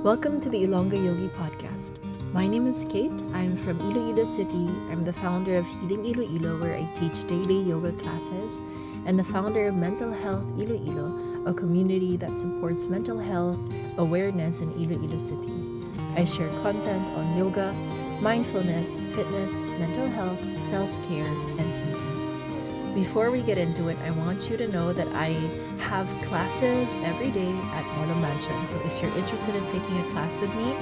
Welcome to the Ilonggayogi podcast. My name is Kate. I'm from Iloilo City. I'm the founder of Healing Iloilo, where I teach daily yoga classes, and the founder of Mental Health Iloilo, a community that supports mental health awareness in Iloilo City. I share content on yoga, mindfulness, fitness, mental health, self-care, and healing. Before we get into it, I want you to know that I have classes every day at Mono Mansion. So if you're interested in taking a class with me,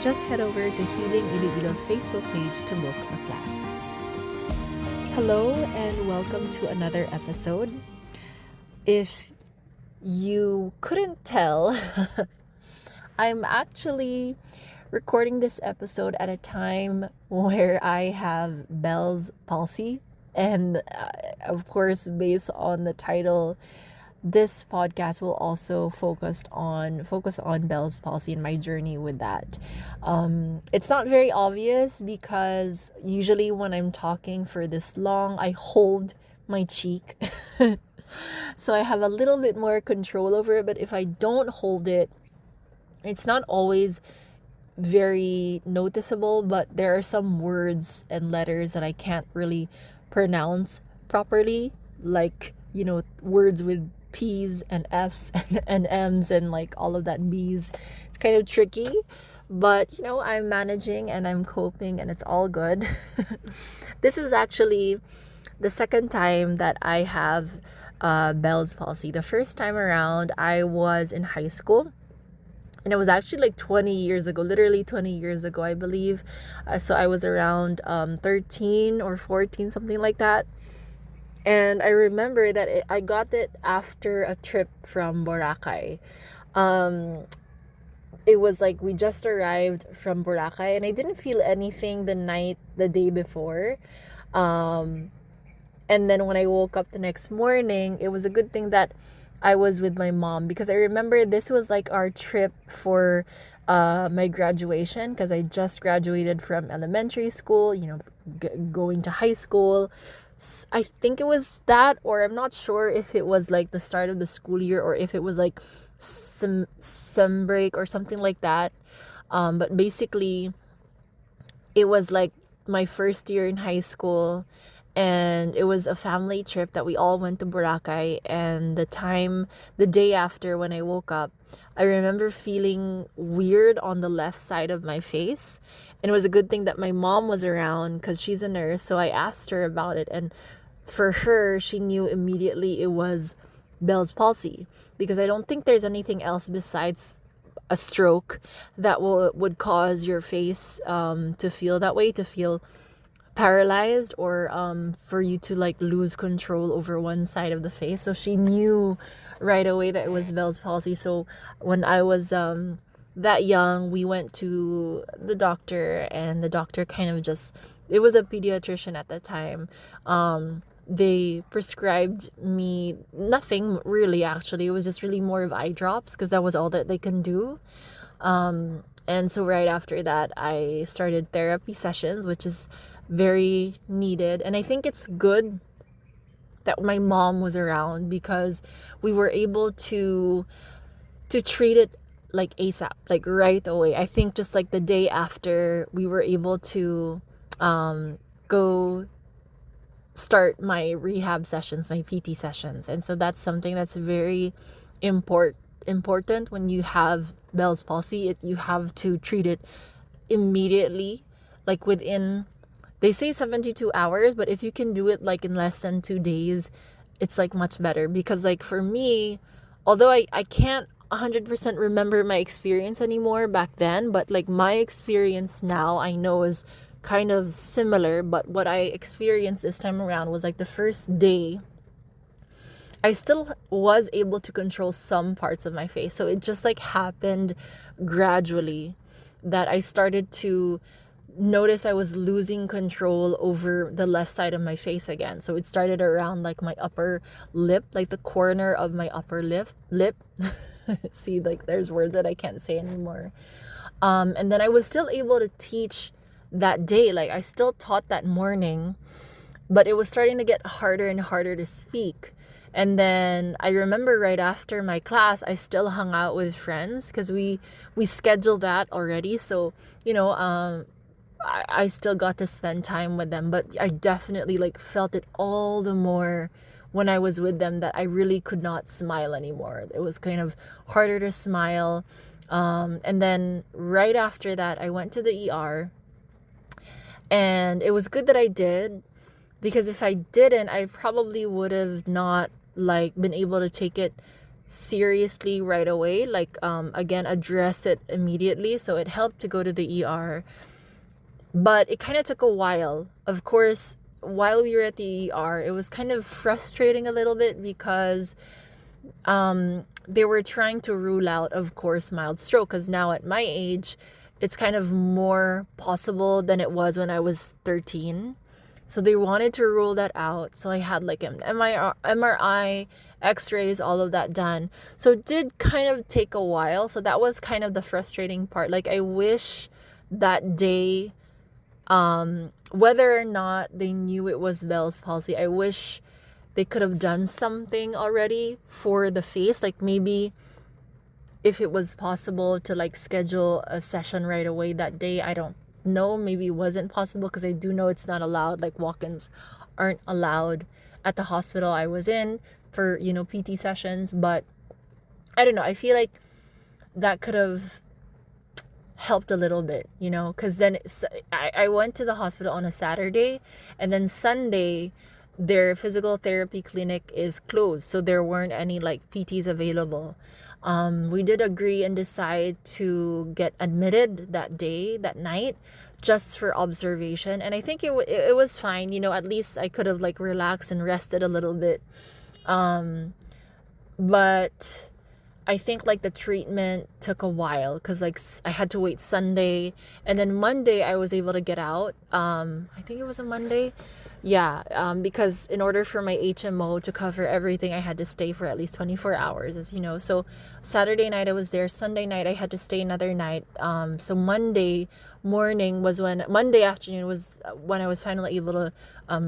just head over to Healing Iloilo's Facebook page to book a class. Hello and welcome to another episode. If you couldn't tell, I'm actually recording this episode at a time where I have Bell's palsy. And of course, based on the title, this podcast will also focus on Bell's palsy and my journey with that. It's not very obvious because usually when I'm talking for this long, I hold my cheek. So I have a little bit more control over it. But if I don't hold it, it's not always very noticeable, but there are some words and letters that I can't really pronounce properly, like, words with P's and F's and M's and like all of that B's. It's kind of tricky, but I'm managing and I'm coping and it's all good. This is actually the second time that I have Bell's palsy. The first time around, I was in high school. And it was actually like 20 years ago, literally 20 years ago, I believe. So I was around 13 or 14, something like that. And I remember that I got it after a trip from Boracay. It was like we just arrived from Boracay and I didn't feel anything the day before. And then when I woke up the next morning, it was a good thing that I was with my mom, because I remember this was like our trip for my graduation, because I just graduated from elementary school, going to high school. I think it was that, or I'm not sure if it was like the start of the school year or if it was like some break or something like that. But basically, it was like my first year in high school. And it was a family trip that we all went to Boracay. And the day after when I woke up, I remember feeling weird on the left side of my face. And it was a good thing that my mom was around because she's a nurse. So I asked her about it. And for her, she knew immediately it was Bell's palsy. Because I don't think there's anything else besides a stroke that would cause your face to feel that way, to feel paralyzed, or for you to like lose control over one side of the face. So she knew right away that it was Bell's palsy. So when I was that young, we went to the doctor, and the doctor kind of it was a pediatrician at the time. They prescribed me nothing really, actually. It was just really more of eye drops because that was all that they can do. And so right after that, I started therapy sessions, which is very needed. And I think it's good that my mom was around because we were able to treat it like ASAP, like right away. I think just like the day after, we were able to go start my rehab sessions, my PT sessions. And so that's something that's very important when you have Bell's palsy. You have to treat it immediately, like within, they say 72 hours, but if you can do it like in less than 2 days, it's like much better. Because like for me, although I can't 100% remember my experience anymore back then, but like my experience now I know is kind of similar. But what I experienced this time around was like the first day, I still was able to control some parts of my face. So it just like happened gradually that I started to notice I was losing control over the left side of my face again. So it started around like my upper lip, like the corner of my upper lip. See, like there's words that I can't say anymore. And then I was still able to teach that day. Like I still taught that morning, but it was starting to get harder and harder to speak. And then I remember right after my class, I still hung out with friends because we scheduled that already. So, I still got to spend time with them, but I definitely like felt it all the more when I was with them, that I really could not smile anymore. It was kind of harder to smile. And then right after that, I went to the ER, and it was good that I did, because if I didn't, I probably would have not like been able to take it seriously right away, like again, address it immediately. So it helped to go to the ER, but it kind of took a while. Of course, while we were at the ER, it was kind of frustrating a little bit because they were trying to rule out, of course, mild stroke, because now at my age, it's kind of more possible than it was when I was 13. So they wanted to rule that out. So I had like an MRI, x-rays, all of that done. So it did kind of take a while. So that was kind of the frustrating part. Like, I wish that day, whether or not they knew it was Bell's palsy, I wish they could have done something already for the face. Like, maybe if it was possible to like schedule a session right away that day. I don't know, maybe it wasn't possible, because I do know it's not allowed. Like, walk-ins aren't allowed at the hospital I was in for, PT sessions. But I don't know, I feel like that could have helped a little bit, because then I went to the hospital on a Saturday, and then Sunday their physical therapy clinic is closed, so there weren't any like PTs available. We did agree and decide to get admitted that night, just for observation, and I think it was fine. At least I could have like relaxed and rested a little bit. But I think like the treatment took a while, because like I had to wait Sunday, and then Monday I was able to get out. I think it was a Monday. Yeah, because in order for my HMO to cover everything, I had to stay for at least 24 hours, as you know. So Saturday night I was there. Sunday night I had to stay another night. So Monday afternoon was when I was finally able to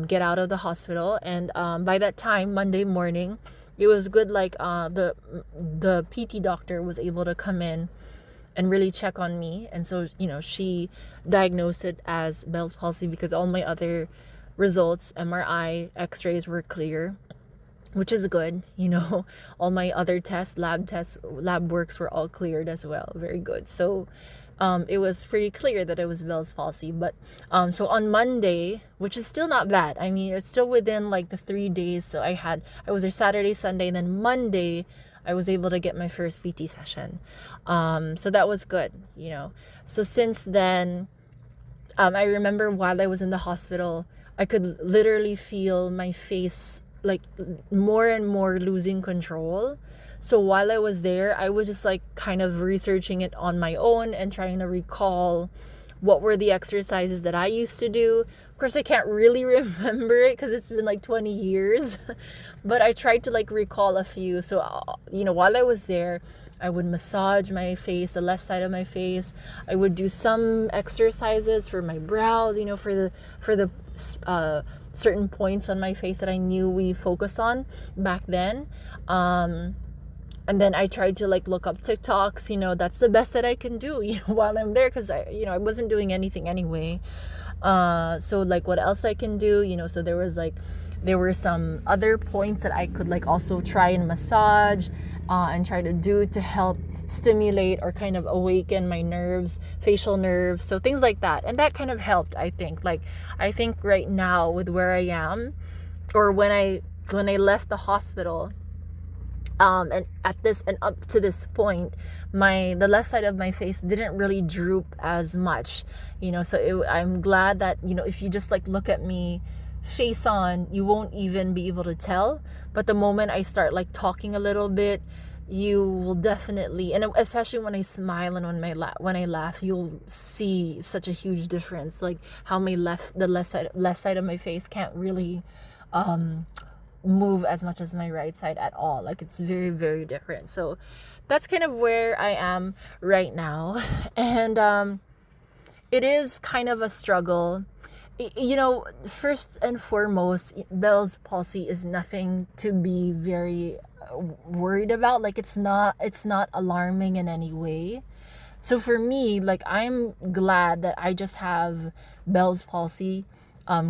get out of the hospital. And by that time, Monday morning, it was good. Like the PT doctor was able to come in and really check on me, and so she diagnosed it as Bell's palsy, because all my other results, MRI, x-rays, were clear, which is good. All my other tests, lab works were all cleared as well. Very good. So it was pretty clear that it was Bell's palsy. But so on Monday, which is still not bad, I mean, it's still within like the 3 days. So I was there Saturday, Sunday, and then Monday I was able to get my first PT session. So that was good. So since then, I remember while I was in the hospital, I could literally feel my face like more and more losing control. So while I was there, I was just like kind of researching it on my own and trying to recall what were the exercises that I used to do. Of course, I can't really remember it because it's been like 20 years, but I tried to like recall a few. So, while I was there, I would massage my face, the left side of my face. I would do some exercises for my brows, for the certain points on my face that I knew we focus on back then. And then I tried to like look up TikToks. That's the best that I can do, while I'm there, because I wasn't doing anything anyway. So like what else I can do, so there were some other points that I could like also try and massage and try to do to help stimulate or kind of awaken my nerves, facial nerves, so things like that. And that kind of helped, I think. Like, I think right now with where I am, or when I left the hospital, and up to this point, the left side of my face didn't really droop as much, so I'm glad that, if you just like look at me face on, you won't even be able to tell. But the moment I start like talking a little bit, you will definitely, and especially when I smile and when I laugh, you'll see such a huge difference. Like how the left side of my face can't really move as much as my right side at all. Like, it's very, very different. So that's kind of where I am right now. And it is kind of a struggle. First and foremost, Bell's palsy is nothing to be very worried about. Like, it's not alarming in any way. So for me, like, I'm glad that I just have Bell's palsy,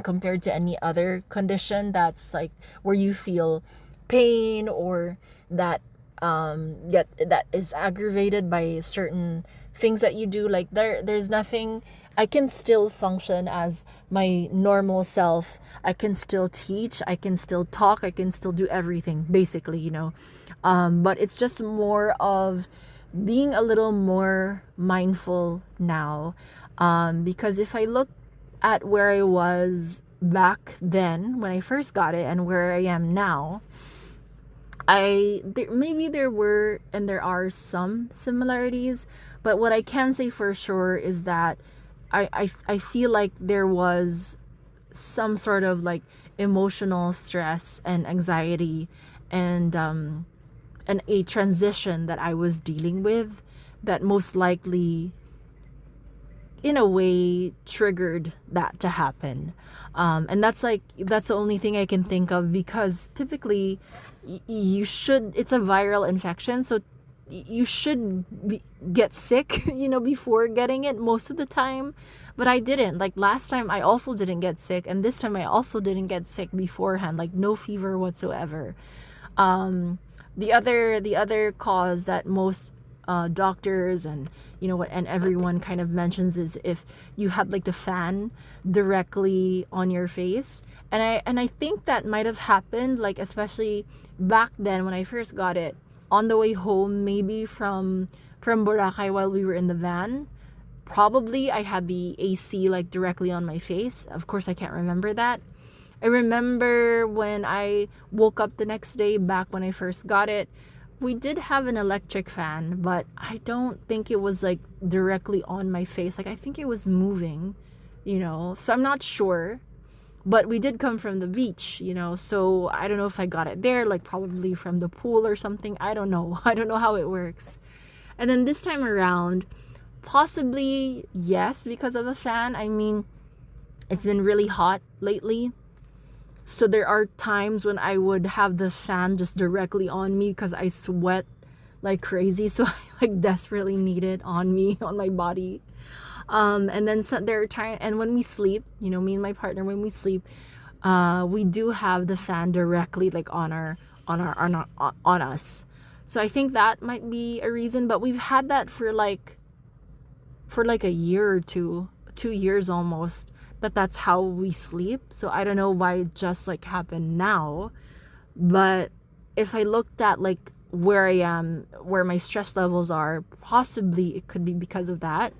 compared to any other condition that's like where you feel pain, or that yet that is aggravated by certain things that you do. Like, there's nothing. I can still function as my normal self. I can still teach, I can still talk, I can still do everything basically, but it's just more of being a little more mindful now, because if I look at where I was back then when I first got it and where I am now, maybe there were and there are some similarities, but what I can say for sure is that I feel like there was some sort of like emotional stress and anxiety, and a transition that I was dealing with, that most likely in a way triggered that to happen. And that's the only thing I can think of, because typically you should, it's a viral infection, so you should get sick before getting it most of the time. But I didn't. Like, last time I also didn't get sick, and this time I also didn't get sick beforehand, like no fever whatsoever. The other cause that most doctors and and everyone kind of mentions is if you had like the fan directly on your face, and I think that might have happened, like, especially back then when I first got it, on the way home, maybe from Boracay, while we were in the van. Probably I had the AC like directly on my face. Of course, I can't remember that. I remember when I woke up the next day, back when I first got it, we did have an electric fan, but I don't think it was like directly on my face. Like, I think it was moving, so I'm not sure. But we did come from the beach, so I don't know if I got it there, like probably from the pool or something. I don't know. I don't know how it works. And then this time around, possibly yes, because of a fan. I mean, it's been really hot lately. So there are times when I would have the fan just directly on me because I sweat like crazy. So I like desperately need it on me, on my body. And then there are times, and when we sleep, me and my partner, when we sleep, we do have the fan directly like on us. So I think that might be a reason, but we've had that for like a year or 2 years almost, that's how we sleep. So I don't know why it just like happened now. But if I looked at like where I am, where my stress levels are, possibly it could be because of that.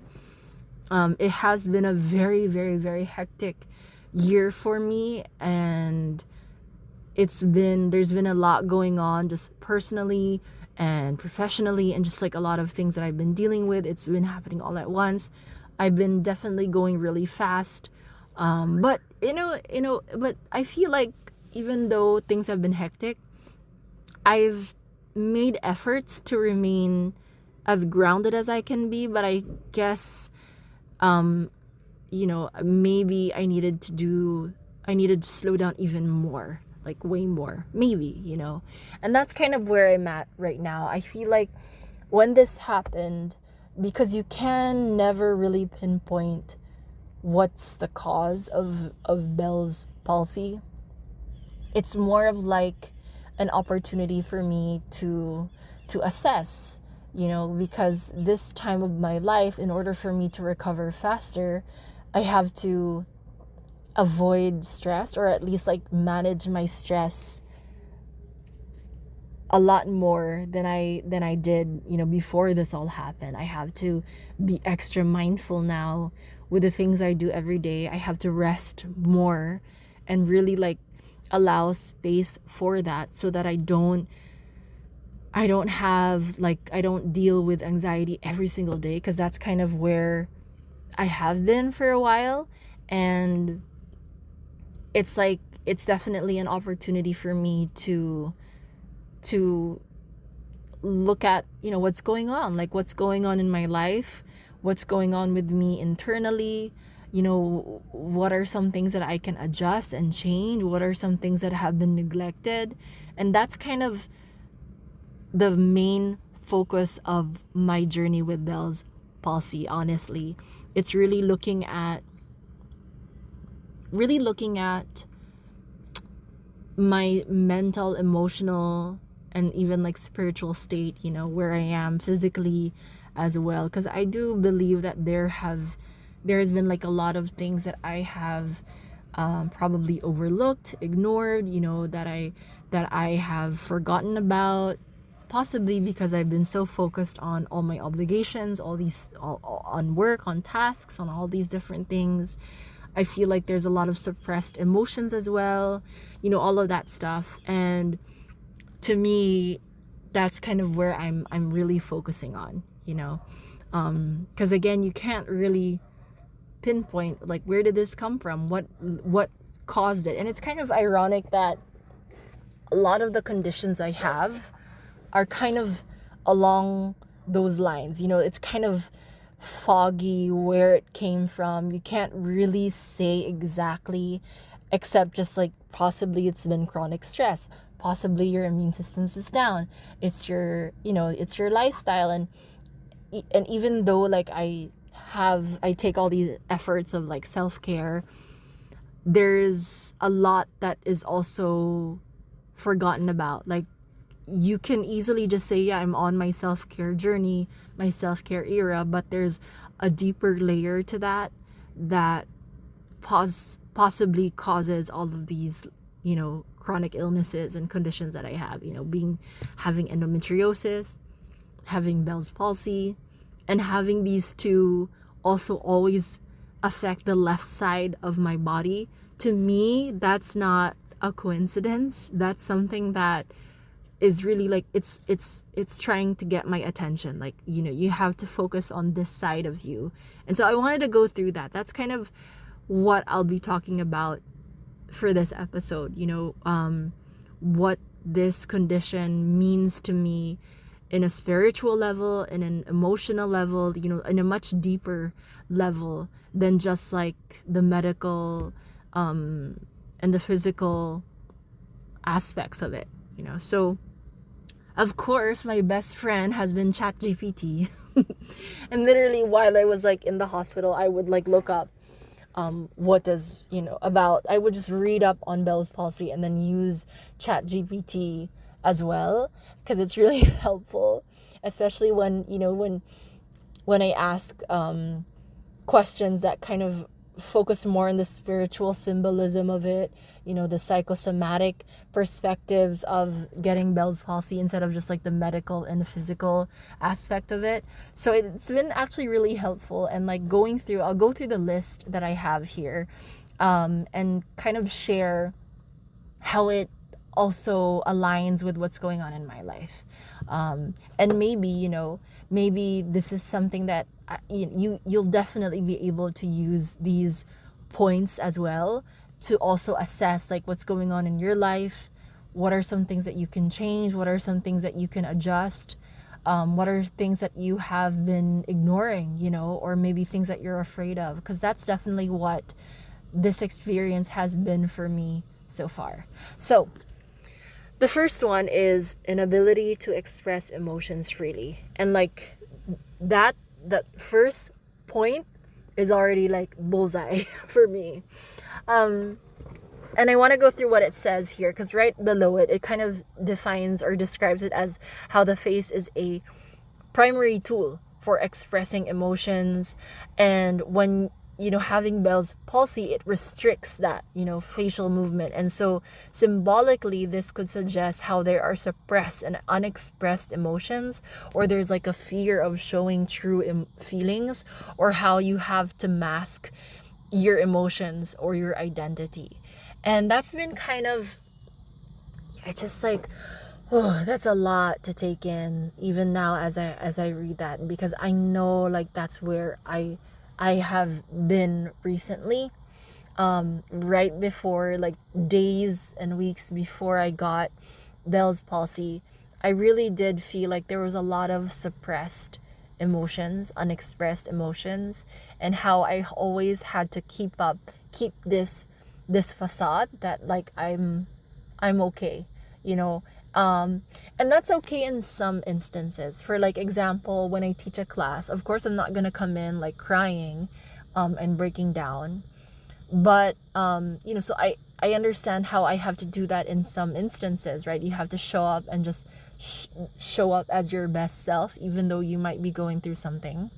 It has been a very, very, very hectic year for me, and there's been a lot going on, just personally and professionally, and just like a lot of things that I've been dealing with. It's been happening all at once. I've been definitely going really fast. But but I feel like even though things have been hectic, I've made efforts to remain as grounded as I can be. But I guess, maybe I needed to slow down even more, like way more, maybe, and that's kind of where I'm at right now. I feel like when this happened, because you can never really pinpoint what's the cause of Bell's palsy. It's more of like an opportunity for me to assess, because this time of my life, in order for me to recover faster, I have to avoid stress, or at least like manage my stress a lot more than I did, before this all happened. I have to be extra mindful now with the things I do every day. I have to rest more and really like allow space for that, so that I don't deal with anxiety every single day, because that's kind of where I have been for a while. And it's definitely an opportunity for me to look at what's going on in my life, what's going on with me internally, what are some things that I can adjust and change? What are some things that have been neglected? And that's kind of the main focus of my journey with Bell's palsy, honestly. It's really looking at my mental, emotional, and even like spiritual state, where I am physically as well. Because I do believe that there's been like a lot of things that I have probably overlooked, ignored, that I have forgotten about, possibly because I've been so focused on all my obligations, on work, on tasks, on all these different things. I feel like there's a lot of suppressed emotions as well, all of that stuff. And to me, that's kind of where I'm really focusing on, because again, you can't really pinpoint like where did this come from, what caused it. And it's kind of ironic that a lot of the conditions I have are kind of along those lines. It's kind of foggy where it came from. You can't really say exactly, except just like possibly it's been chronic stress, possibly your immune system's just down, it's your lifestyle. And even though like I take all these efforts of like self-care, there's a lot that is also forgotten about. Like, you can easily just say, yeah, I'm on my self-care journey, my self-care era, but there's a deeper layer to that possibly causes all of these, chronic illnesses and conditions that I have, having endometriosis, having Bell's palsy, and having these two also always affect the left side of my body. To me, that's not a coincidence. That's something that is really like it's trying to get my attention. Like, you have to focus on this side of you. And so I wanted to go through that. That's kind of what I'll be talking about for this episode, what this condition means to me in a spiritual level, in an emotional level, in a much deeper level than just like the medical and the physical aspects of it, So, of course, my best friend has been ChatGPT. And literally while I was like in the hospital, I would like look up what does, I would just read up on Bell's palsy and then use ChatGPT as well, because it's really helpful, especially when I ask questions that kind of focus more on the spiritual symbolism of it, the psychosomatic perspectives of getting Bell's palsy instead of just like the medical and the physical aspect of it. So it's been actually really helpful. And like I'll go through the list that I have here, and kind of share how it also aligns with what's going on in my life. And maybe this is something that you'll definitely be able to use these points as well to also assess like what's going on in your life. What are some things that you can change? What are some things that you can adjust? What are things that you have been ignoring, or maybe things that you're afraid of? Because that's definitely what this experience has been for me so far. So the first one is inability to express emotions freely. And like that first point is already like bullseye for me. And I want to go through what it says here, because right below it kind of defines or describes it as how the face is a primary tool for expressing emotions. And when having Bell's palsy, it restricts that facial movement. And so symbolically, this could suggest how there are suppressed and unexpressed emotions, or there's like a fear of showing true feelings, or how you have to mask your emotions or your identity. And that's been kind of, just like, oh, that's a lot to take in even now as I read that, because I know like that's where I have been recently, right before, like days and weeks before I got Bell's palsy. I really did feel like there was a lot of suppressed emotions, unexpressed emotions, and how I always had to keep this facade that like I'm okay, you know. And that's okay in some instances. For like example, when I teach a class, of course I'm not gonna come in like crying and breaking down. But so I understand how I have to do that in some instances, right? You have to show up and just show up as your best self, even though you might be going through something.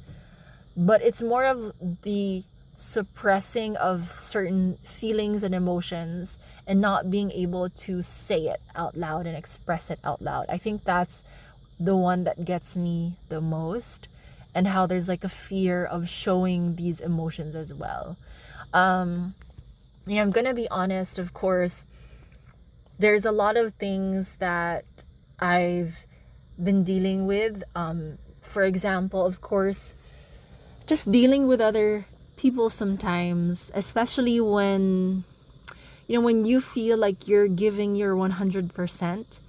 But it's more of the suppressing of certain feelings and emotions and not being able to say it out loud and express it out loud. I think that's the one that gets me the most, and how there's like a fear of showing these emotions as well. I'm gonna be honest, of course, there's a lot of things that I've been dealing with. For example, of course, just dealing with other people sometimes, especially when you feel like you're giving your 100%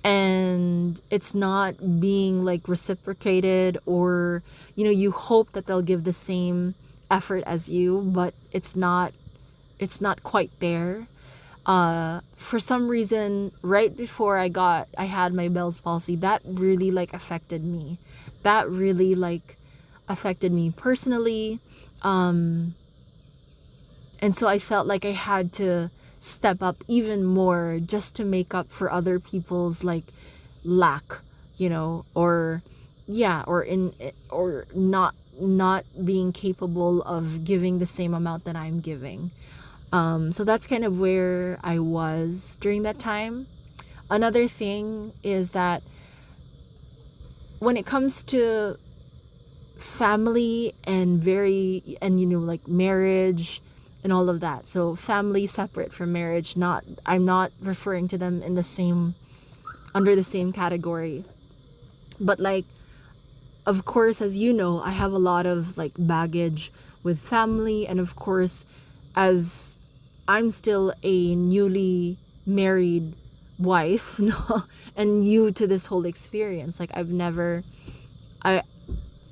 and it's not being like reciprocated, or you hope that they'll give the same effort as you, but it's not quite there. For some reason, right before I had my Bell's palsy, that really like affected me. That really like affected me personally. And so I felt like I had to step up even more just to make up for other people's like lack, or yeah, or not being capable of giving the same amount that I'm giving. So that's kind of where I was during that time. Another thing is that when it comes to family and like marriage and all of that. So family separate from marriage, I'm not referring to them under the same category. But like, of course, as you know, I have a lot of like baggage with family, and of course, as I'm still a newly married wife, and new to this whole experience. Like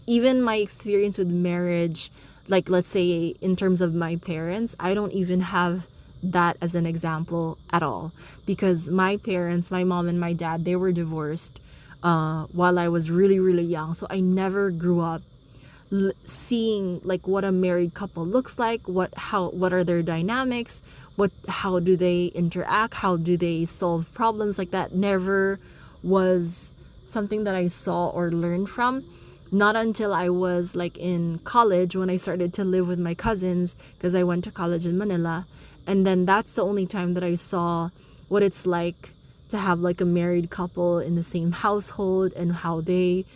even my experience with marriage, like let's say in terms of my parents, I don't even have that as an example at all, because my parents, my mom and my dad, they were divorced while I was really, really young. So I never grew up seeing like what a married couple looks like, what are their dynamics, how do they interact, how do they solve problems. Like that never was something that I saw or learned from. Not until I was like in college, when I started to live with my cousins, because I went to college in Manila, and then that's the only time that I saw what it's like to have like a married couple in the same household, and how they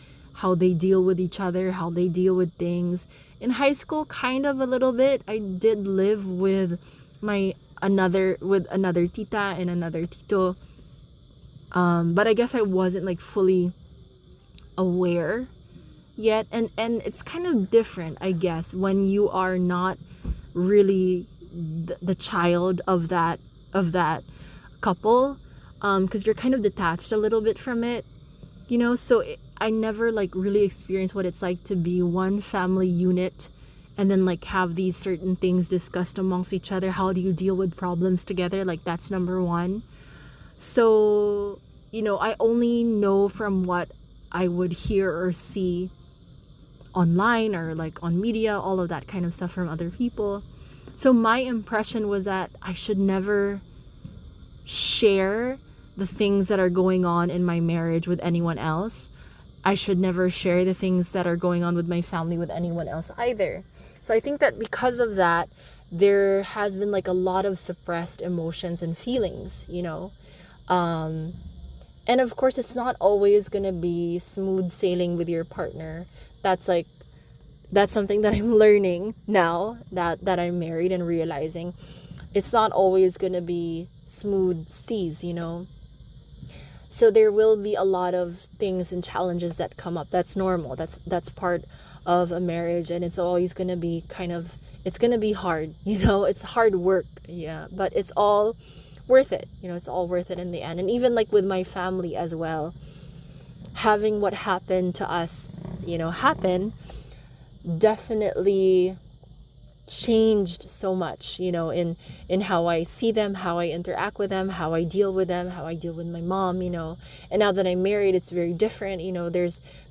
deal with each other, how they deal with things. In high school, kind of a little bit, I did live with another tita and another tito, but I guess I wasn't like fully aware yet, and it's kind of different, I guess, when you are not really the child of that couple, because you're kind of detached a little bit from it, so I never like really experienced what it's like to be one family unit, and then like have these certain things discussed amongst each other. How do you deal with problems together? Like that's number one. So I only know from what I would hear or see online, or like on media, all of that kind of stuff from other people. So my impression was that I should never share the things that are going on in my marriage with anyone else. I should never share the things that are going on with my family with anyone else either. So I think that because of that, there has been like a lot of suppressed emotions and feelings, and of course, it's not always gonna be smooth sailing with your partner. That's something that I'm learning now that I'm married, and realizing it's not always gonna be smooth seas, So there will be a lot of things and challenges that come up. That's normal. That's part of a marriage, and it's always gonna be it's gonna be hard, It's hard work, yeah, but it's all worth it. It's all worth it in the end. And even like with my family as well, having what happened to us happened definitely changed so much, in how I see them, how I interact with them, how I deal with them, how I deal with my mom, and now that I'm married, it's very different.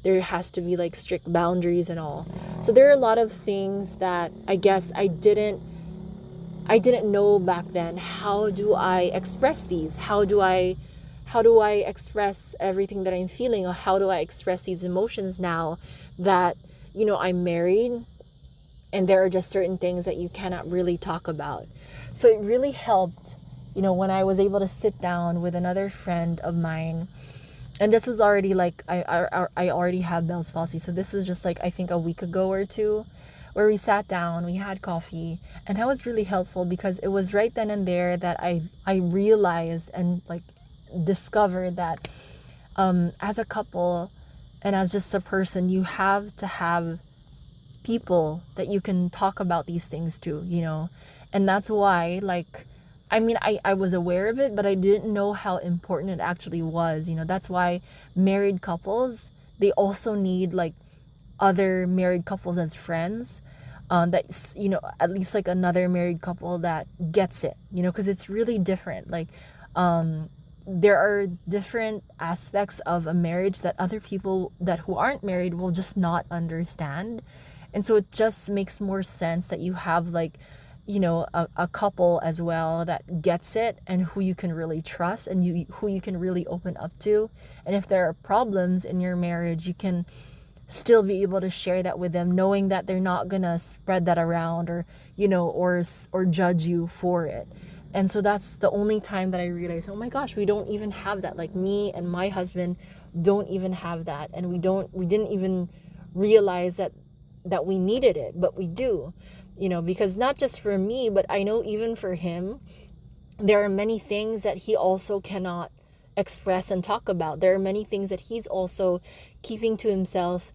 There has to be like strict boundaries and all. So there are a lot of things that I guess I didn't know back then. How do I express these? How do I express everything that I'm feeling, or how do I express these emotions now that I'm married, and there are just certain things that you cannot really talk about. So it really helped, when I was able to sit down with another friend of mine. And this was already like, I already have Bell's palsy. So this was just like, I think a week ago or two, where we sat down, we had coffee. And that was really helpful because it was right then and there that I realized and like discovered that as a couple and as just a person, you have to have people that you can talk about these things to, and that's why, like, I mean, I was aware of it, but I didn't know how important it actually was. That's why married couples, they also need like other married couples as friends, that at least like another married couple that gets it, because it's really different. Like, there are different aspects of a marriage that other people that who aren't married will just not understand. And so it just makes more sense that you have like, a couple as well that gets it and who you can really trust and who you can really open up to. And if there are problems in your marriage, you can still be able to share that with them, knowing that they're not gonna spread that around, or or judge you for it. And so that's the only time that I realized, oh my gosh, we don't even have that. Like, me and my husband don't even have that, and we didn't even realize that we needed it, but we do, because not just for me, but I know even for him, there are many things that he also cannot express and talk about. There are many things that he's also keeping to himself,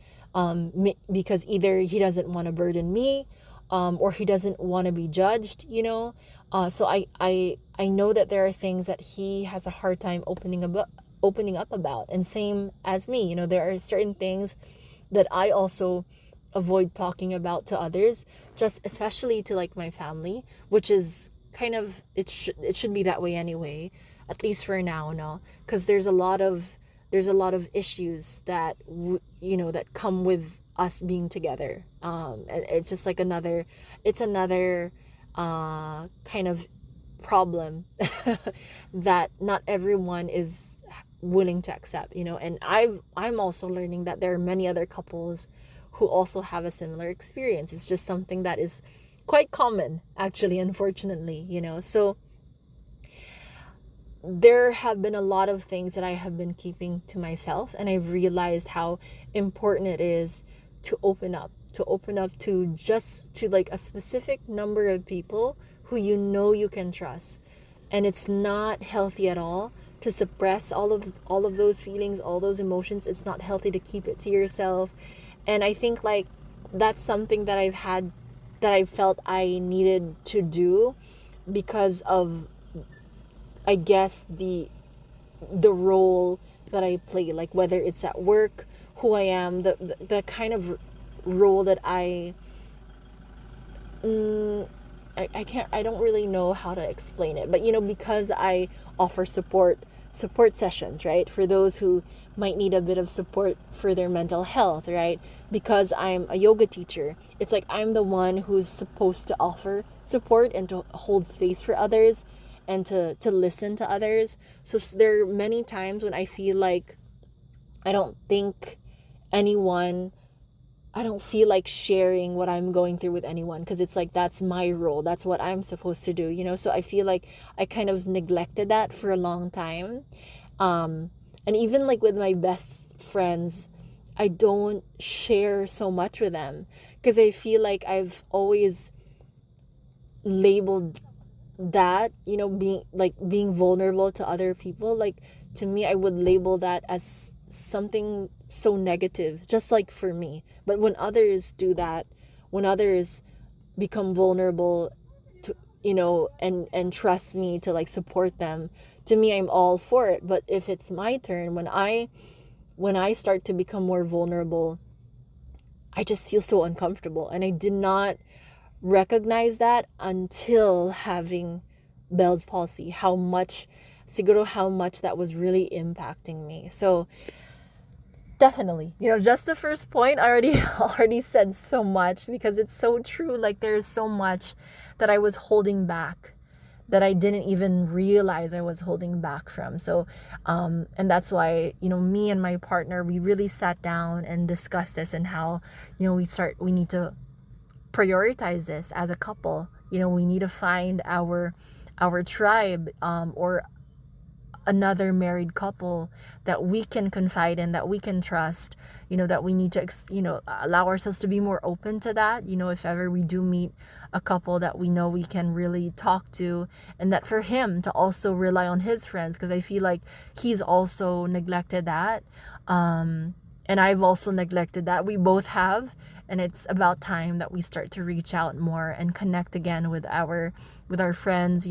because either he doesn't want to burden me, or he doesn't want to be judged, so I know that there are things that he has a hard time opening up about, and same as me. There are certain things that I also avoid talking about to others, just especially to like my family, which is kind of, it should be that way anyway, at least for now, no, because there's a lot of issues that that come with us being together. And it's just like another kind of problem that not everyone is willing to accept, and I'm also learning that there are many other couples who also have a similar experience. It's just something that is quite common, actually, unfortunately, so there have been a lot of things that I have been keeping to myself, and I've realized how important it is to open up to like a specific number of people who you can trust. And it's not healthy at all to suppress all of those feelings, all those emotions. It's not healthy to keep it to yourself. And I think like that's something that I felt I needed to do because of, I guess, the role that I play, like whether it's at work, who I am, the kind of role that I don't really know how to explain it, but because I offer support sessions, right, for those who might need a bit of support for their mental health, right? Because I'm a yoga teacher, it's like I'm the one who's supposed to offer support and to hold space for others and to listen to others. So there are many times when I feel like I don't think anyone I don't feel like sharing what I'm going through with anyone, because it's like that's my role, that's what I'm supposed to do, so I feel like I kind of neglected that for a long time. And even like with my best friends, I don't share so much with them because I feel like I've always labeled that, being vulnerable to other people, like, to me, I would label that as something so negative, just like for me. But when others do that, when others become vulnerable to, and trust me to like support them, to me, I'm all for it. But if it's my turn, when I start to become more vulnerable, I just feel so uncomfortable. And I did not recognize that until having Bell's palsy, siguro how much that was really impacting me. So definitely, just the first point, I already already said so much, because it's so true. Like, there's so much that I was holding back, that I didn't even realize I was holding back from. So, and that's why, me and my partner, we really sat down and discussed this, and how, we need to prioritize this as a couple. We need to find our tribe, or another married couple that we can confide in, that we can trust, that we need to allow ourselves to be more open to that, if ever we do meet a couple that we know we can really talk to. And that for him to also rely on his friends, because I feel like he's also neglected that, and I've also neglected that. We both have. And it's about time that we start to reach out more and connect again with our friends,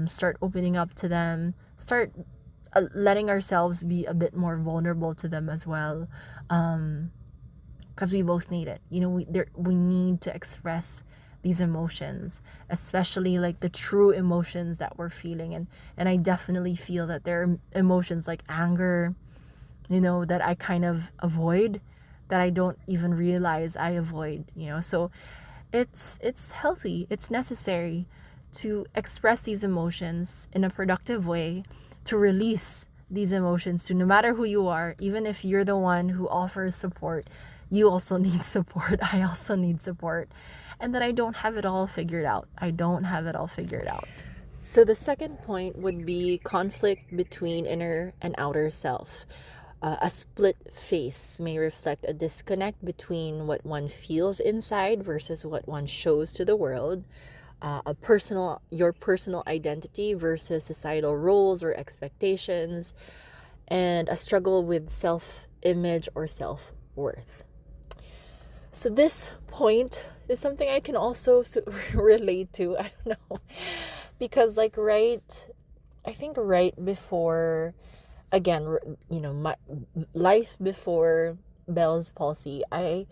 start opening up to them, start letting ourselves be a bit more vulnerable to them as well, because we both need it. We need to express these emotions, especially like the true emotions that we're feeling. And I definitely feel that there are emotions like anger, that I kind of avoid, that I don't even realize I avoid, so it's healthy, it's necessary to express these emotions in a productive way, to release these emotions to no matter who you are. Even if you're the one who offers support, you also need support. I also need support. And that I don't have it all figured out. So the second point would be conflict between inner and outer self. A split face may reflect a disconnect between what one feels inside versus what one shows to the world. Your personal identity versus societal roles or expectations, and a struggle with self-image or self-worth. So this point is something I can also relate to. I don't know, because I think right before, again, my life before Bell's palsy, I,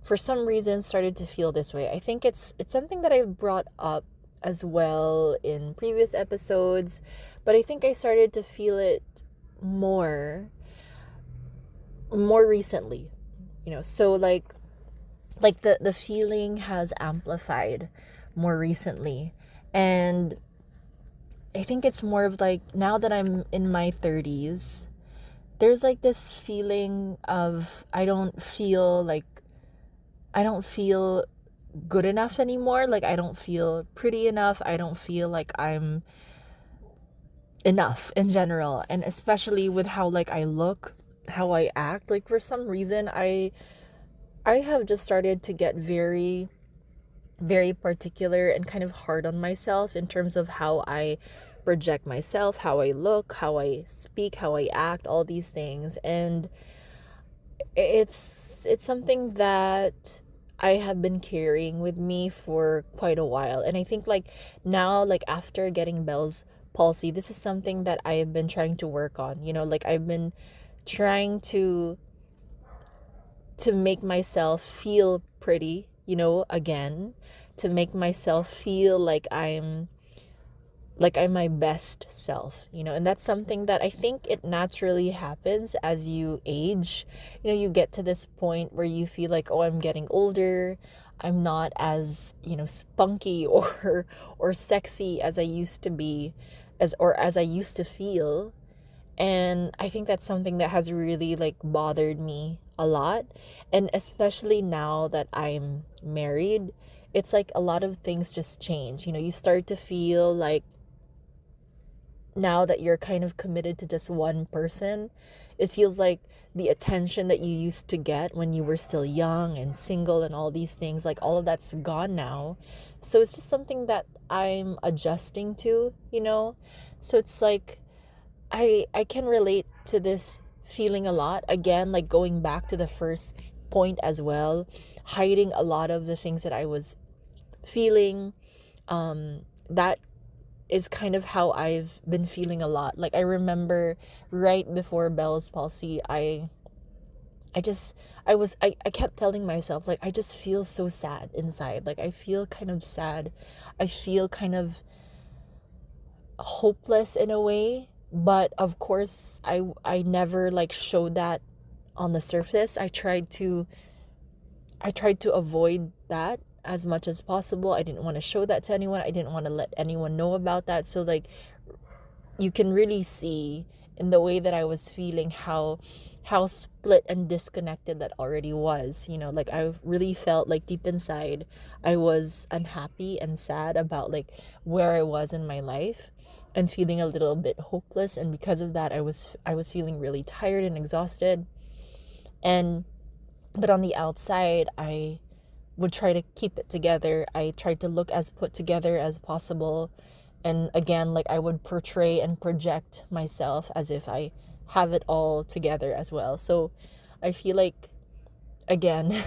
for some reason, started to feel this way. I think it's something that I've brought up as well in previous episodes, but I think I started to feel it more recently. So like the feeling has amplified more recently. And I think it's more of like, now that I'm in my 30s, there's like this feeling of I don't feel good enough anymore. Like, I don't feel pretty enough. I don't feel like I'm enough in general. And especially with how like I look, how I act. Like, for some reason, I have just started to get very, very particular and kind of hard on myself in terms of how I project myself, how I look, how I speak, how I act, all these things. And it's something that I have been carrying with me for quite a while. And I think like now, like after getting Bell's palsy, this is something that I have been trying to work on. Like I've been trying to make myself feel pretty, again, to make myself feel like I'm my best self, and that's something that I think it naturally happens as you age. You get to this point where you feel like, oh, I'm getting older. I'm not as, spunky or sexy as I used to be, as I used to feel. And I think that's something that has really like bothered me a lot. And especially now that I'm married, it's like a lot of things just change. You start to feel like, now that you're kind of committed to just one person, it feels like the attention that you used to get when you were still young and single and all these things, like all of that's gone now. So it's just something that I'm adjusting to. So it's like I can relate to this feeling a lot. Again, like going back to the first point as well, hiding a lot of the things that I was feeling. That is kind of how I've been feeling a lot. Like I remember right before Bell's palsy, I I kept telling myself, like, I just feel so sad inside. Like, I feel kind of sad. I feel kind of hopeless in a way. But of course, I never like showed that on the surface. I tried to avoid that as much as possible. I didn't want to show that to anyone. I didn't want to let anyone know about that. So like, you can really see in the way that I was feeling how split and disconnected that already was. Like, I really felt like deep inside I was unhappy and sad about like where I was in my life, and feeling a little bit hopeless. And because of that, I was feeling really tired and exhausted. And but on the outside, I would try to keep it together. I tried to look as put together as possible. And again, like, I would portray and project myself as if I have it all together as well. So I feel like, again,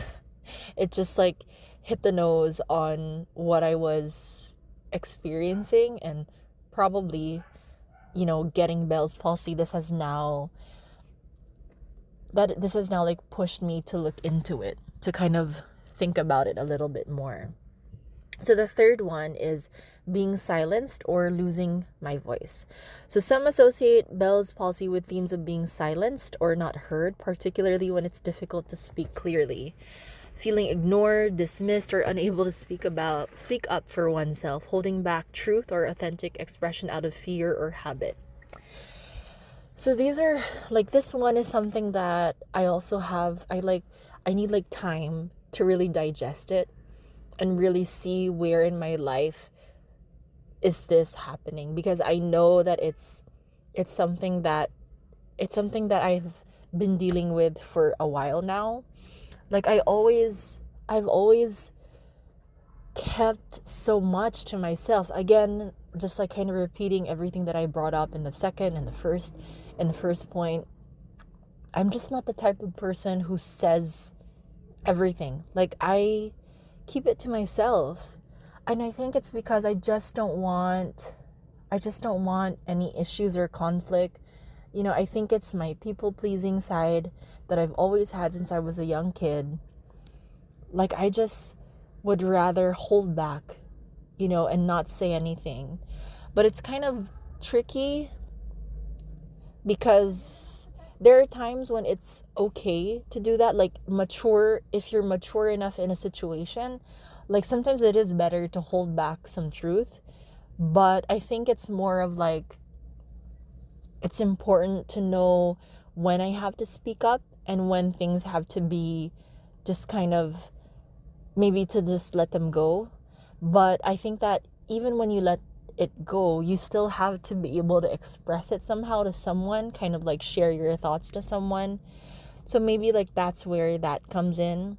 it just like hit the nose on what I was experiencing. And probably, getting Bell's palsy, this has now like pushed me to look into it, to kind of think about it a little bit more. So the third one is being silenced or losing my voice. So some associate Bell's palsy with themes of being silenced or not heard, particularly when it's difficult to speak clearly. Feeling ignored, dismissed, or unable to speak up for oneself, holding back truth or authentic expression out of fear or habit. So these are like, this one is something that I also have. I need like time to really digest it and really see where in my life is this happening, because I know that it's something that I've been dealing with for a while now. Like, I've always kept so much to myself. Again, just like kind of repeating everything that I brought up in the second and the first point. I'm just not the type of person who says everything. Like, I keep it to myself. And I think it's because I just don't want any issues or conflict. I think it's my people pleasing side that I've always had since I was a young kid. Like, I just would rather hold back, and not say anything. But it's kind of tricky, because there are times when it's okay to do that. Like, if you're mature enough in a situation, like, sometimes it is better to hold back some truth. But I think it's more of like, it's important to know when I have to speak up and when things have to be just kind of, maybe to just let them go. But I think that even when you let it go, you still have to be able to express it somehow to someone, kind of like share your thoughts to someone. So maybe like that's where that comes in.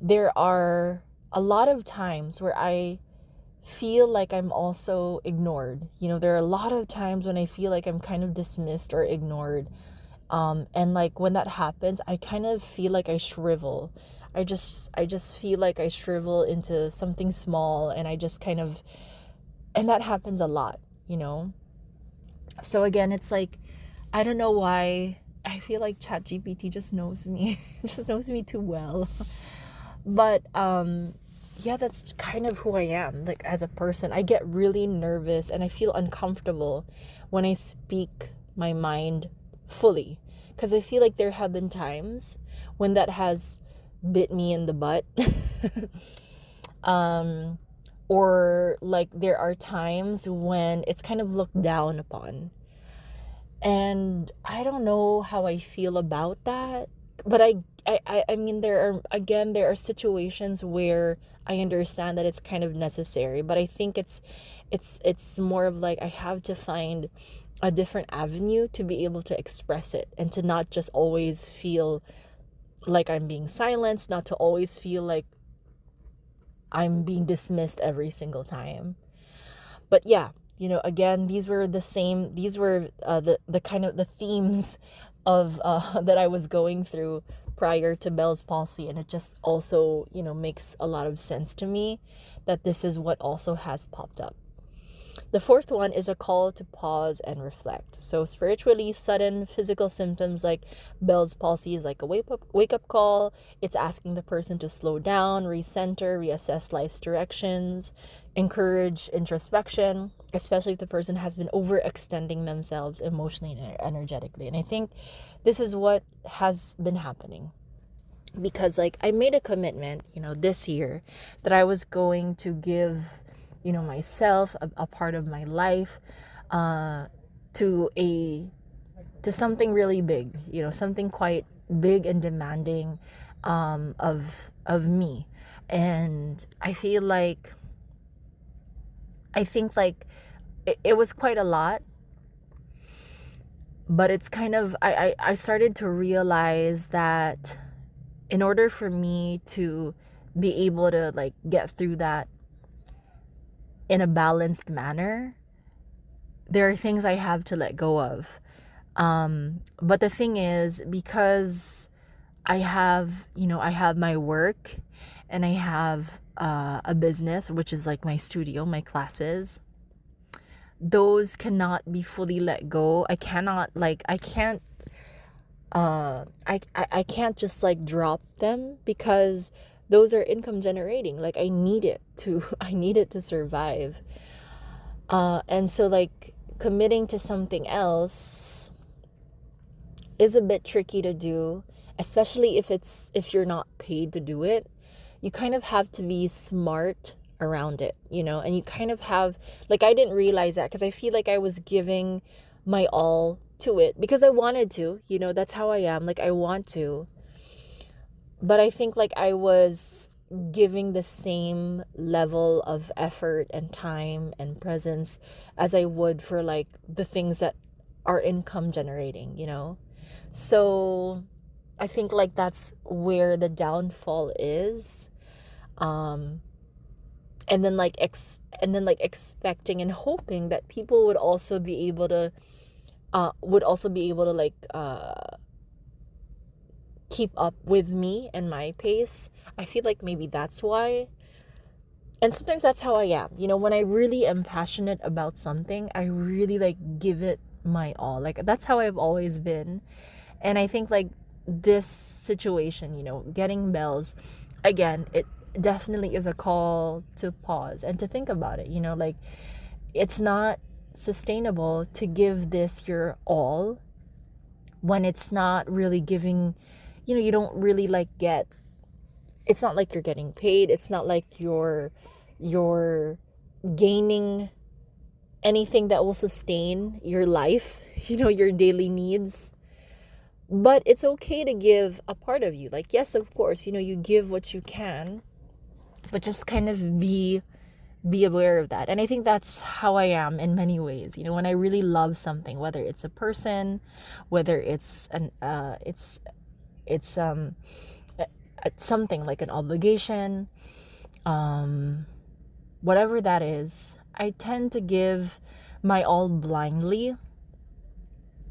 There are a lot of times where I feel like I'm also ignored. There are a lot of times when I feel like I'm kind of dismissed or ignored. And like, when that happens, I kind of feel like I shrivel. I just feel like I shrivel into something small, and I just kind of, and that happens a lot. So again, it's like, I don't know why I feel like ChatGPT just knows me, just knows me too well. But yeah, that's kind of who I am. Like, as a person, I get really nervous and I feel uncomfortable when I speak my mind fully, because I feel like there have been times when that has bit me in the butt. Or like, there are times when it's kind of looked down upon. And I don't know how I feel about that. But I mean, there are situations where I understand that it's kind of necessary. But I think it's more of like, I have to find a different avenue to be able to express it, and to not just always feel like I'm being silenced, not to always feel like I'm being dismissed every single time. But yeah, again, these were the kind of the themes of that I was going through prior to Bell's palsy. And it just also, makes a lot of sense to me that this is what also has popped up. The fourth one is a call to pause and reflect. So spiritually, sudden physical symptoms like Bell's palsy is like a wake up call. It's asking the person to slow down, recenter, reassess life's directions, encourage introspection, especially if the person has been overextending themselves emotionally and energetically. And I think this is what has been happening, because like I made a commitment, this year, that I was going to give, myself a part of my life, to something really big, something quite big and demanding, of me. And I think like it was quite a lot, but it's kind of, I started to realize that in order for me to be able to like get through that in a balanced manner, there are things I have to let go of. But the thing is, because I have my work, and I have a business, which is like my studio, my classes, those cannot be fully let go. I cannot like, I can't just like drop them, because those are income generating. Like I need it to I need it to survive. And so like committing to something else is a bit tricky to do, especially if you're not paid to do it. You kind of have to be smart around it, and you kind of have, like, I didn't realize that, because I feel like I was giving my all to it because I wanted to, that's how I am. Like I want to. But I think like I was giving the same level of effort and time and presence as I would for like the things that are income generating. So I think like that's where the downfall is. Um and then like expecting and hoping that people would also be able to like keep up with me and my pace. I feel like maybe that's why. And sometimes that's how I am. When I really am passionate about something, I really like give it my all. Like that's how I've always been. And I think like this situation, getting bells, again, it definitely is a call to pause and to think about it. Like it's not sustainable to give this your all when it's not really giving, you don't really like get, it's not like you're getting paid. It's not like you're gaining anything that will sustain your life, your daily needs. But it's okay to give a part of you. Like, yes, of course, you give what you can, but just kind of be aware of that. And I think that's how I am in many ways. When I really love something, whether it's a person, whether it's something like an obligation, whatever that is, I tend to give my all blindly.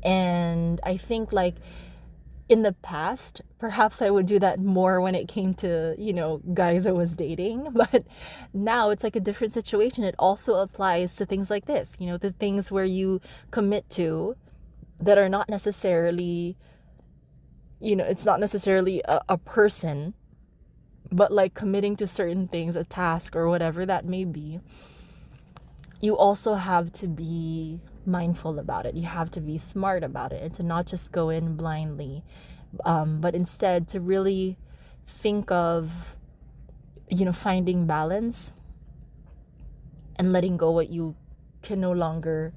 And I think like in the past, perhaps I would do that more when it came to, guys I was dating. But now it's like a different situation. It also applies to things like this, the things where you commit to that are not necessarily, it's not necessarily a person, but like committing to certain things, a task or whatever that may be. You also have to be mindful about it. You have to be smart about it, and to not just go in blindly, but instead to really think of, finding balance and letting go what you can no longer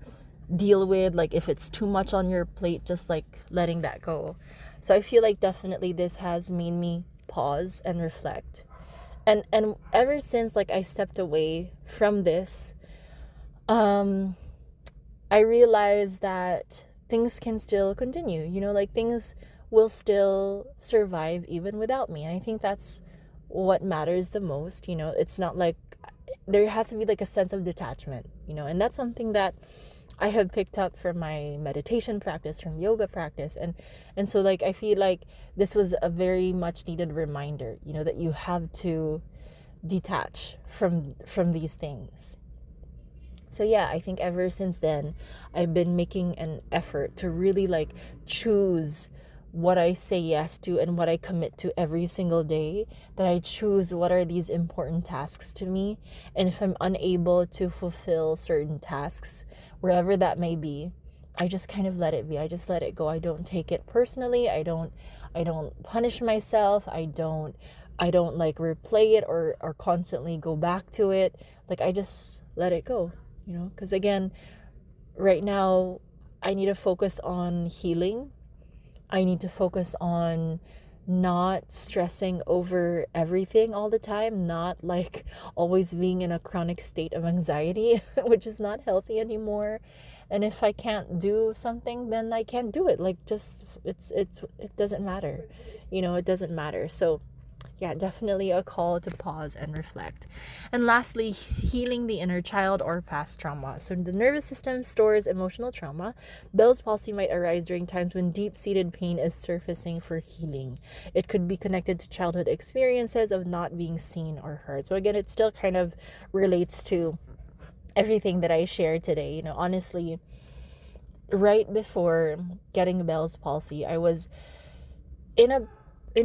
deal with. Like if it's too much on your plate, just like letting that go. So I feel like definitely this has made me pause and reflect. And ever since like I stepped away from this, I realized that things can still continue, like things will still survive even without me. And I think that's what matters the most. It's not like there has to be like a sense of detachment, and that's something that I have picked up from my meditation practice, from yoga practice. And so like I feel like this was a very much needed reminder, that you have to detach from these things. So yeah, I think ever since then, I've been making an effort to really like choose what I say yes to and what I commit to every single day. That I choose what are these important tasks to me. And if I'm unable to fulfill certain tasks, wherever that may be, I just kind of let it be. I just let it go. I don't take it personally. I don't punish myself. I don't like replay it or constantly go back to it. Like I just let it go, because again, right now I need to focus on healing. I need to focus on not stressing over everything all the time, not like always being in a chronic state of anxiety, which is not healthy anymore. And if I can't do something, then I can't do it. Like just it doesn't matter. It doesn't matter. So yeah, definitely a call to pause and reflect. And lastly, healing the inner child or past trauma. So the nervous system stores emotional trauma. Bell's palsy might arise during times when deep-seated pain is surfacing for healing. It could be connected to childhood experiences of not being seen or heard. So again, it still kind of relates to everything that I shared today. Honestly, right before getting Bell's palsy, I was in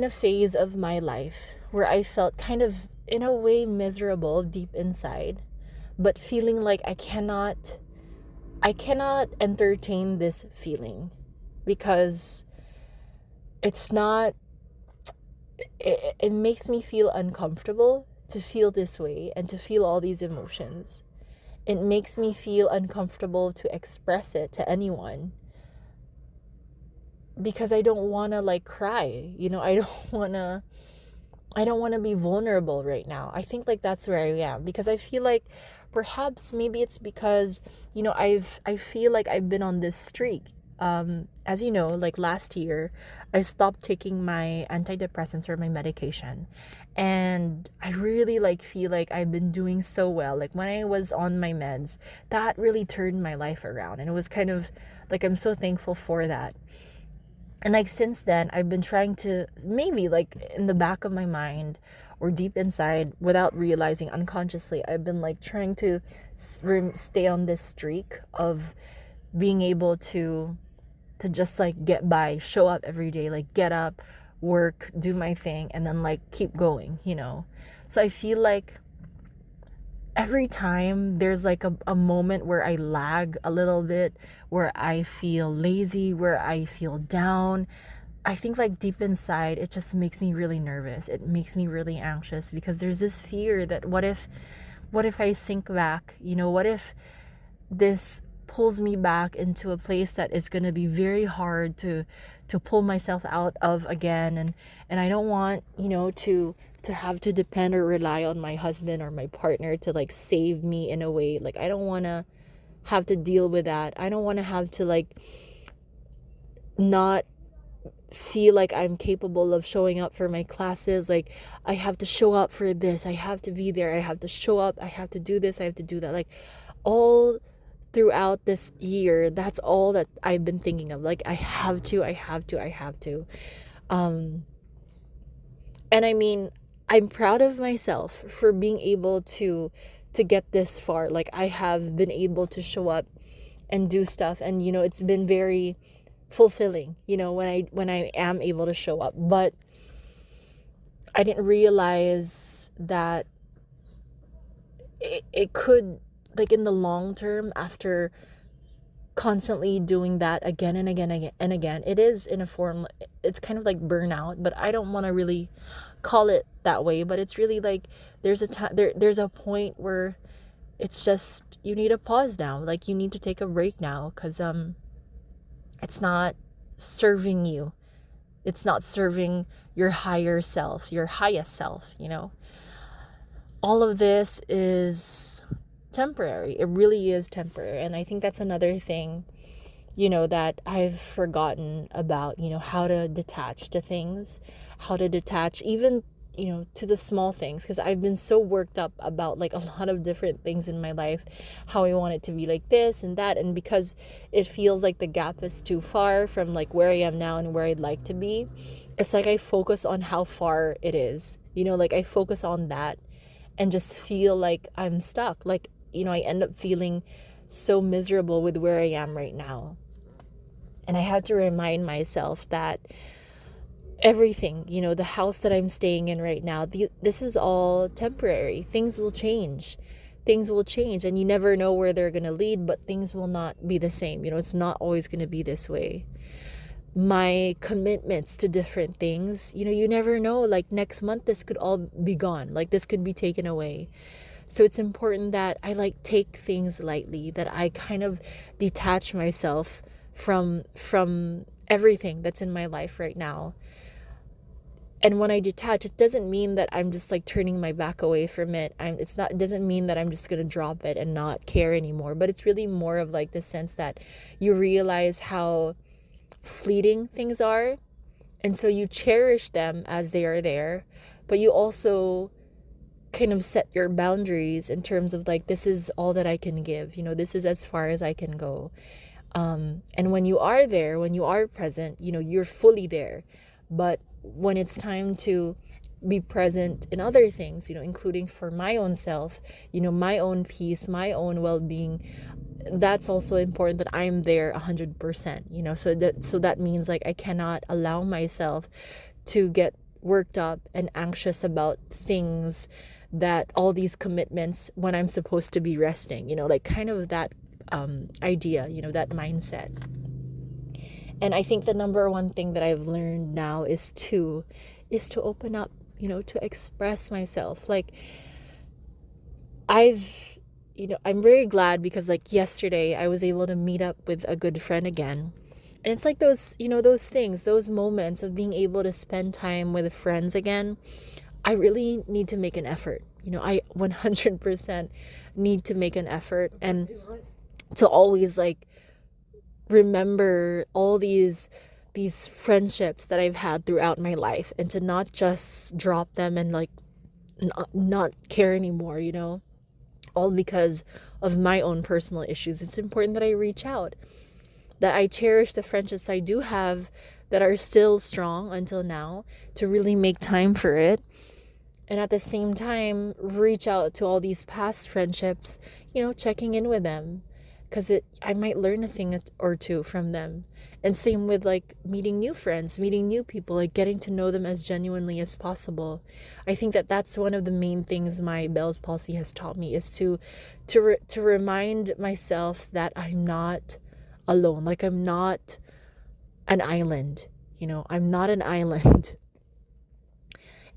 a phase of my life where I felt kind of in a way miserable deep inside, but feeling like I cannot entertain this feeling because it's not it makes me feel uncomfortable to feel this way and to feel all these emotions. It makes me feel uncomfortable to express it to anyone because I don't want to like cry. I don't want to be vulnerable right now. I think like that's where I am because I feel like perhaps maybe it's because I feel like I've been on this streak. As you know, like last year, I stopped taking my antidepressants or my medication, and I really like feel like I've been doing so well. Like when I was on my meds, that really turned my life around, and it was kind of like I'm so thankful for that. And like since then, I've been trying to maybe like in the back of my mind or deep inside without realizing unconsciously, I've been like trying to stay on this streak of being able to just like get by, show up every day, like get up, work, do my thing, and then like keep going. So I feel like every time there's like a moment where I lag a little bit, where I feel lazy, where I feel down, I think like deep inside it just makes me really nervous. It makes me really anxious because there's this fear that what if I sink back? What if this pulls me back into a place that is going to be very hard to pull myself out of again, and I don't want to have to depend or rely on my husband or my partner to like save me in a way. Like I don't want to have to deal with that. I don't want to have to like not feel like I'm capable of showing up for my classes. Like I have to show up for this, I have to be there, I have to show up, I have to do this, I have to do that. Like all throughout this year, that's all that I've been thinking of. Like I have to. And I mean, I'm proud of myself for being able to get this far. Like I have been able to show up and do stuff, and it's been very fulfilling, when I am able to show up. But I didn't realize that it could, like in the long term, after constantly doing that again and again and again, it is in a form, it's kind of like burnout, but I don't want to really call it that way. But it's really like there's a time there's a point where it's just you need a pause now. Like you need to take a break now, because it's not serving you. It's not serving your higher self, your highest self. All of this is temporary. It really is temporary. And I think that's another thing, that I've forgotten about, how to detach to things, how to detach even, to the small things. Because I've been so worked up about like a lot of different things in my life, how I want it to be like this and that. And because it feels like the gap is too far from like where I am now and where I'd like to be, it's like I focus on how far it is, like I focus on that and just feel like I'm stuck. Like, I end up feeling so miserable with where I am right now. And I have to remind myself that everything, the house that I'm staying in right now, this is all temporary. Things will change. Things will change, and you never know where they're going to lead, but things will not be the same. It's not always going to be this way. My commitments to different things, you never know. Like next month, this could all be gone. Like this could be taken away. So it's important that I take things lightly, that I kind of detach myself from everything that's in my life right now. And when I detach, it doesn't mean that I'm just turning my back away from it. It doesn't mean that I'm just going to drop it and not care anymore. But it's really more of the sense that you realize how fleeting things are. And so you cherish them as they are there. But you also kind of set your boundaries in terms of this is all that I can give. This is as far as I can go. And when you are there, when you are present, you're fully there. But when it's time to be present in other things, including for my own self, my own peace, my own well-being, that's also important that I'm there 100%, so that means I cannot allow myself to get worked up and anxious about things, that all these commitments when I'm supposed to be resting, kind of that idea, that mindset. And I think the number one thing that I've learned now is to open up, to express myself. I'm very glad because yesterday I was able to meet up with a good friend again. And it's those things, those moments of being able to spend time with friends again. I really need to make an effort. I 100% need to make an effort, and to always remember all these friendships that I've had throughout my life, and to not just drop them and not care anymore, all because of my own personal issues. It's important that I reach out, that I cherish the friendships I do have that are still strong until now, to really make time for it. And at the same time, reach out to all these past friendships, checking in with them, because I might learn a thing or two from them. And same with meeting new friends, meeting new people, getting to know them as genuinely as possible. I think that that's one of the main things my Bell's Palsy has taught me, is to remind myself that I'm not alone. I'm not an island. I'm not an island.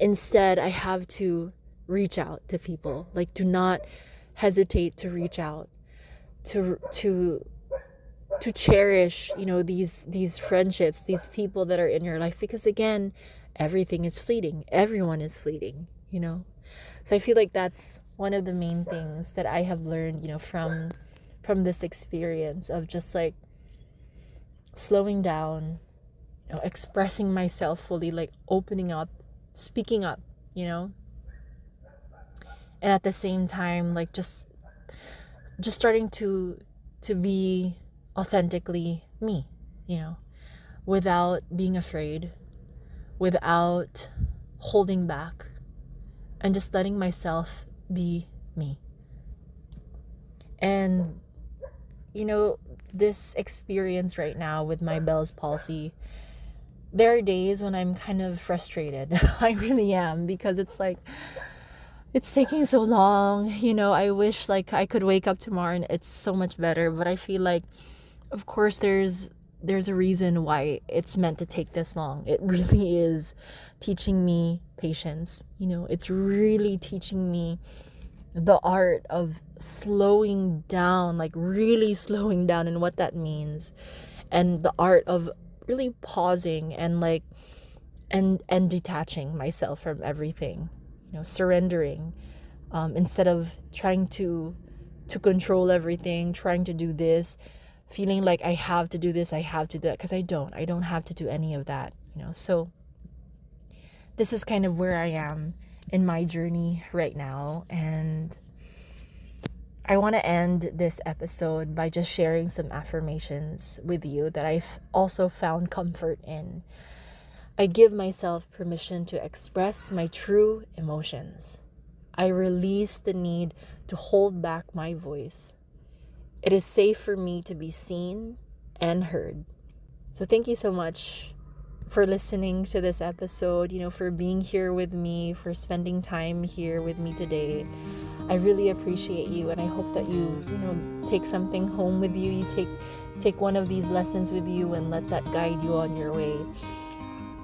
Instead, I have to reach out to people. Do not hesitate to reach out, to cherish, these friendships, these people that are in your life, because again, everything is fleeting. Everyone is fleeting, So I feel that's one of the main things that I have learned, from this experience of just slowing down, expressing myself fully, opening up, speaking up, and at the same time just starting to be authentically me, without being afraid, without holding back, and just letting myself be me. And this experience right now with my Bell's Palsy, there are days when I'm kind of frustrated. I really am, because it's it's taking so long. I wish I could wake up tomorrow and it's so much better, but I feel of course there's a reason why it's meant to take this long. It really is teaching me patience. It's really teaching me the art of slowing down, really slowing down, and what that means, and the art of really pausing and and detaching myself from everything, surrendering, instead of trying to control everything, trying to do this, feeling I have to do this, I have to do that, because I don't have to do any of that, So this is kind of where I am in my journey right now, and I want to end this episode by just sharing some affirmations with you that I've also found comfort in. I give myself permission to express my true emotions. I release the need to hold back my voice. It is safe for me to be seen and heard. So thank you so much for listening to this episode, for being here with me, for spending time here with me today. I really appreciate you, and I hope that you take something home with you. You take one of these lessons with you and let that guide you on your way.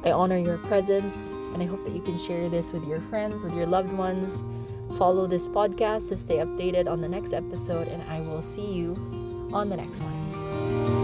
I honor your presence, and I hope that you can share this with your friends, with your loved ones. Follow this podcast to stay updated on the next episode, and I will see you on the next one.